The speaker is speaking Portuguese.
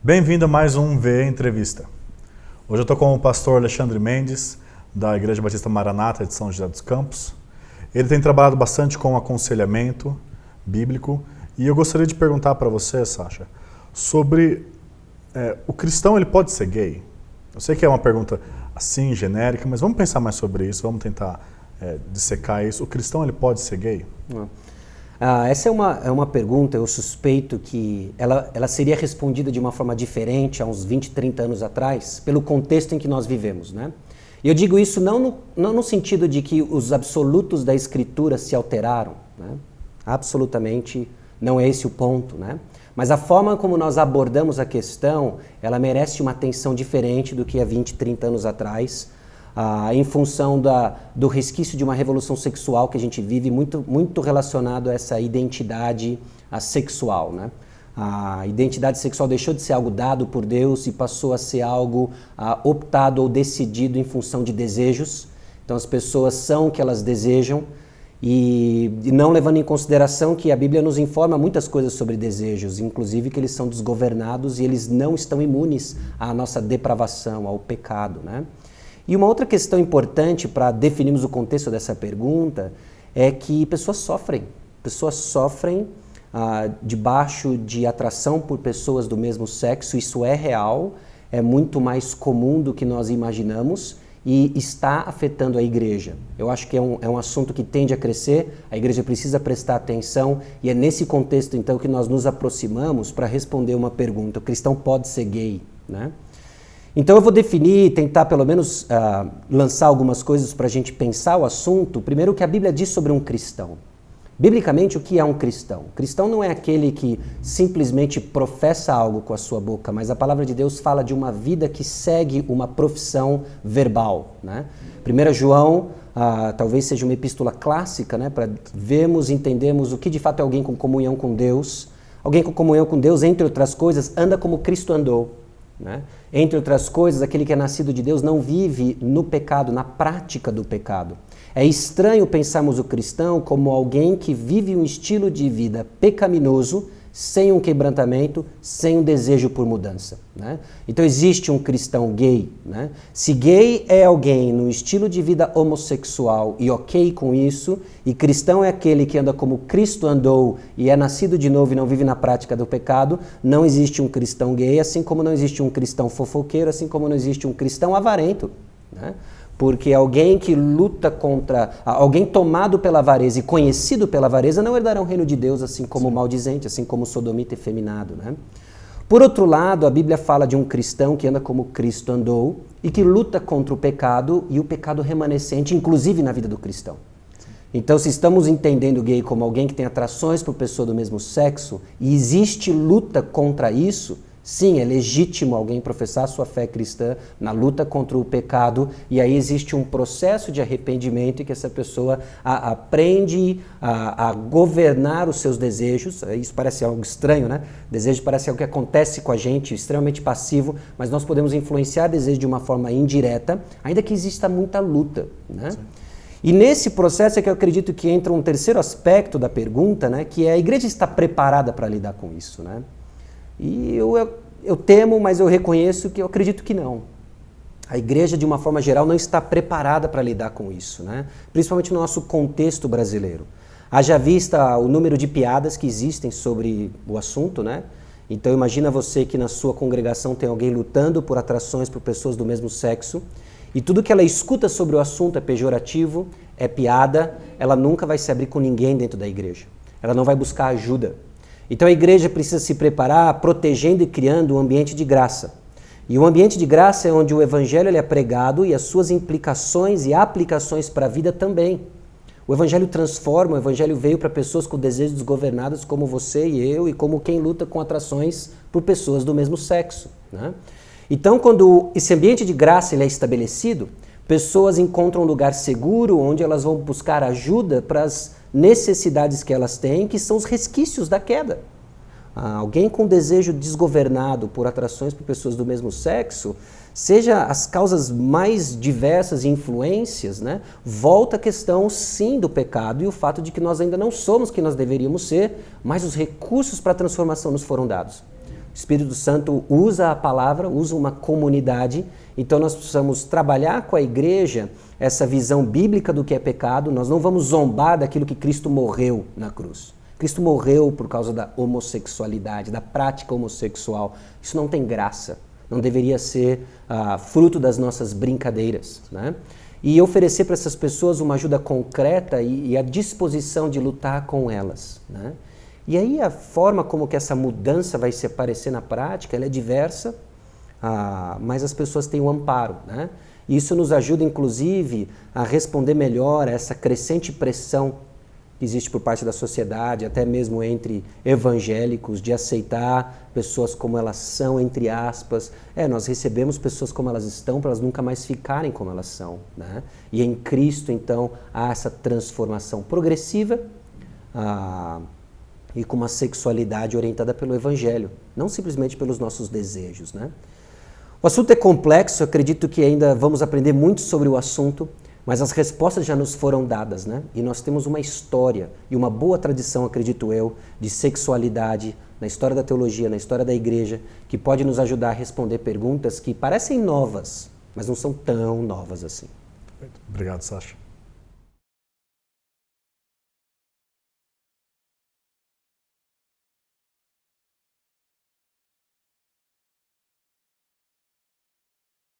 Bem-vindo a mais um VE Entrevista. Hoje eu estou com o pastor Alexandre Mendes, da Igreja Batista Maranata de São José dos Campos. Ele tem trabalhado bastante com aconselhamento bíblico e eu gostaria de perguntar para você, Sasha, sobre o cristão, ele pode ser gay? Eu sei que é uma pergunta assim, genérica, mas vamos pensar mais sobre isso, vamos tentar dissecar isso. O cristão, ele pode ser gay? Essa é uma pergunta, eu suspeito que ela seria respondida de uma forma diferente há uns 20, 30 anos atrás, pelo contexto em que nós vivemos, né? E eu digo isso não no sentido de que os absolutos da Escritura se alteraram, né? Absolutamente não é esse o ponto, né? Mas a forma como nós abordamos a questão, ela merece uma atenção diferente do que há 20, 30 anos atrás, em função do resquício de uma revolução sexual que a gente vive, muito relacionado a essa identidade sexual, né? A identidade sexual deixou de ser algo dado por Deus e passou a ser algo optado ou decidido em função de desejos. Então as pessoas são o que elas desejam e não levando em consideração que a Bíblia nos informa muitas coisas sobre desejos, inclusive que eles são desgovernados e eles não estão imunes à nossa depravação, ao pecado, né? E uma outra questão importante para definirmos o contexto dessa pergunta é que pessoas sofrem debaixo de atração por pessoas do mesmo sexo. Isso é real, é muito mais comum do que nós imaginamos e está afetando a igreja. Eu acho que é um assunto que tende a crescer, a igreja precisa prestar atenção e é nesse contexto então que nós nos aproximamos para responder uma pergunta: o cristão pode ser gay, né? Então eu vou definir, tentar pelo menos lançar algumas coisas para a gente pensar o assunto. Primeiro, o que a Bíblia diz sobre um cristão. Biblicamente, o que é um cristão? Cristão não é aquele que simplesmente professa algo com a sua boca, mas a palavra de Deus fala de uma vida que segue uma profissão verbal, né? 1 João talvez seja uma epístola clássica, né, para vermos, entendermos o que de fato é alguém com comunhão com Deus. Alguém com comunhão com Deus, entre outras coisas, anda como Cristo andou, né? Entre outras coisas, aquele que é nascido de Deus não vive no pecado, na prática do pecado. É estranho pensarmos o cristão como alguém que vive um estilo de vida pecaminoso, sem um quebrantamento, sem um desejo por mudança, né? Então existe um cristão gay, né? Se gay é alguém no estilo de vida homossexual e ok com isso, e cristão é aquele que anda como Cristo andou e é nascido de novo e não vive na prática do pecado, não existe um cristão gay, assim como não existe um cristão fofoqueiro, assim como não existe um cristão avarento, né? Porque alguém que luta contra, alguém tomado pela avareza e conhecido pela avareza não herdará o reino de Deus, assim como o maldizente, assim como o sodomita efeminado, né? Por outro lado, a Bíblia fala de um cristão que anda como Cristo andou e que luta contra o pecado e o pecado remanescente, inclusive na vida do cristão. Então, se estamos entendendo o gay como alguém que tem atrações por pessoa do mesmo sexo e existe luta contra isso, sim, é legítimo alguém professar sua fé cristã na luta contra o pecado, e aí existe um processo de arrependimento em que essa pessoa aprende a governar os seus desejos. Isso parece algo estranho, né? Desejo parece algo que acontece com a gente, extremamente passivo, mas nós podemos influenciar desejo de uma forma indireta, ainda que exista muita luta, né? Sim. E nesse processo é que eu acredito que entra um terceiro aspecto da pergunta, né? Que é: a igreja está preparada para lidar com isso, né? E eu temo, mas eu reconheço que eu acredito que não. A igreja, de uma forma geral, não está preparada para lidar com isso, né? Principalmente no nosso contexto brasileiro. Haja vista o número de piadas que existem sobre o assunto, né? Então imagina você que na sua congregação tem alguém lutando por atrações por pessoas do mesmo sexo e tudo que ela escuta sobre o assunto é pejorativo, é piada, ela nunca vai se abrir com ninguém dentro da igreja. Ela não vai buscar ajuda. Então a igreja precisa se preparar protegendo e criando um ambiente de graça. E o ambiente de graça é onde o evangelho ele é pregado e as suas implicações e aplicações para a vida também. O evangelho transforma, o evangelho veio para pessoas com desejos desgovernados como você e eu e como quem luta com atrações por pessoas do mesmo sexo, né? Então quando esse ambiente de graça ele é estabelecido, pessoas encontram um lugar seguro onde elas vão buscar ajuda para as necessidades que elas têm, que são os resquícios da queda. Alguém com desejo desgovernado por atrações por pessoas do mesmo sexo, seja as causas mais diversas e influências, né, volta a questão sim do pecado e o fato de que nós ainda não somos quem nós deveríamos ser, mas os recursos para a transformação nos foram dados. Espírito Santo usa a palavra, usa uma comunidade, então nós precisamos trabalhar com a igreja essa visão bíblica do que é pecado. Nós não vamos zombar daquilo que Cristo morreu na cruz. Cristo morreu por causa da homossexualidade, da prática homossexual. Isso não tem graça, não deveria ser fruto das nossas brincadeiras, né? E oferecer para essas pessoas uma ajuda concreta e a disposição de lutar com elas, né? E aí a forma como que essa mudança vai se aparecer na prática, ela é diversa, mas as pessoas têm o amparo, né? E isso nos ajuda, inclusive, a responder melhor a essa crescente pressão que existe por parte da sociedade, até mesmo entre evangélicos, de aceitar pessoas como elas são, entre aspas. Nós recebemos pessoas como elas estão para elas nunca mais ficarem como elas são, né? E em Cristo, então, há essa transformação progressiva e com uma sexualidade orientada pelo Evangelho, não simplesmente pelos nossos desejos, né? O assunto é complexo, acredito que ainda vamos aprender muito sobre o assunto, mas as respostas já nos foram dadas, né? E nós temos uma história e uma boa tradição, acredito eu, de sexualidade na história da teologia, na história da igreja, que pode nos ajudar a responder perguntas que parecem novas, mas não são tão novas assim. Obrigado, Sasha.